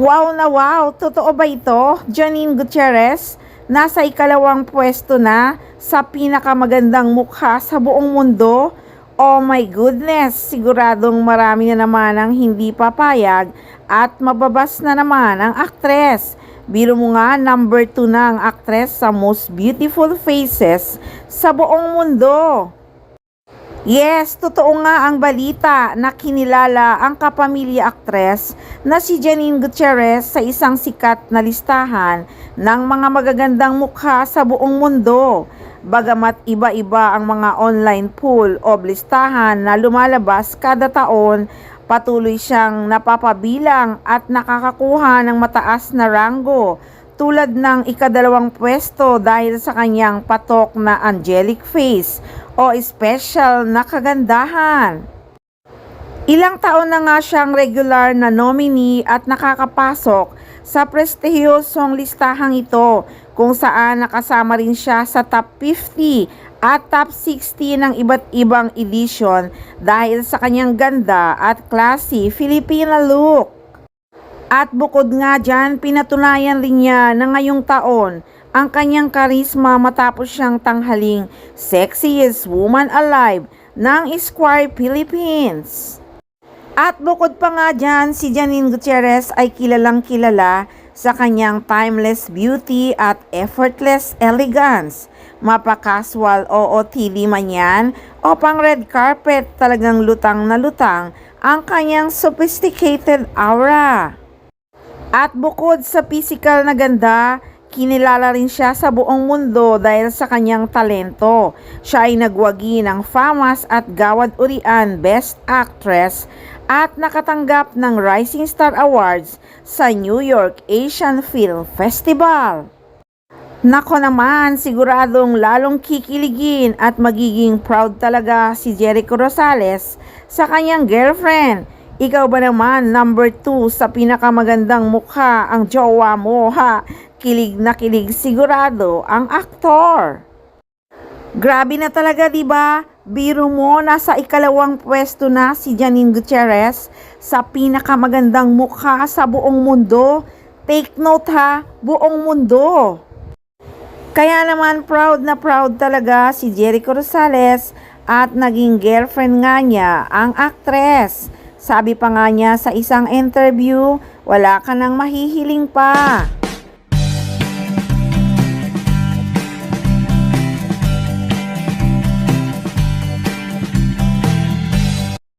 Wow na wow! Totoo ba ito? Janine Gutierrez, nasa ikalawang pwesto na sa pinakamagandang mukha sa buong mundo? Oh my goodness! Siguradong marami na naman ang hindi papayag at mababas na naman ang aktres. Biro mo nga, number 2 na ang aktres sa most beautiful faces sa buong mundo. Yes, totoo nga ang balita na kinilala ang kapamilya aktres na si Janine Gutierrez sa isang sikat na listahan ng mga magagandang mukha sa buong mundo. Bagamat iba-iba ang mga online poll o listahan na lumalabas kada taon, patuloy siyang napapabilang at nakakakuha ng mataas na ranggo tulad ng ikadalawang pwesto dahil sa kanyang patok na angelic face o special na kagandahan. Ilang taon na nga siyang regular na nominee at nakakapasok sa prestihiyosong listahang ito kung saan nakasama rin siya sa top 50 at top 60 ng iba't ibang edition dahil sa kanyang ganda at classy Filipina look. At bukod nga dyan, pinatunayan rin niya na ngayong taon ang kanyang karisma matapos siyang tanghaling sexiest woman alive ng Esquire Philippines. At bukod pa nga dyan, si Janine Gutierrez ay kilalang kilala sa kanyang timeless beauty at effortless elegance. Mapa-casual o OOTD man yan o pang red carpet, talagang lutang na lutang ang kanyang sophisticated aura. At bukod sa physical na ganda, kinilala rin siya sa buong mundo dahil sa kanyang talento. Siya ay nagwagi ng FAMAS at Gawad Urian Best Actress at nakatanggap ng Rising Star Awards sa New York Asian Film Festival. Nako naman, siguradong lalong kikiligin at magiging proud talaga si Jericho Rosales sa kanyang girlfriend. Ikaw ba naman, number 2 sa pinakamagandang mukha ang jowa mo, ha? Kilig na kilig sigurado ang aktor. Grabe na talaga, diba? Biro mo, nasa ikalawang pwesto na si Janine Gutierrez sa pinakamagandang mukha sa buong mundo. Take note ha, buong mundo. Kaya naman proud na proud talaga si Jericho Rosales at naging girlfriend nga niya ang aktres. Sabi pa nga niya sa isang interview, wala ka nang mahihiling pa.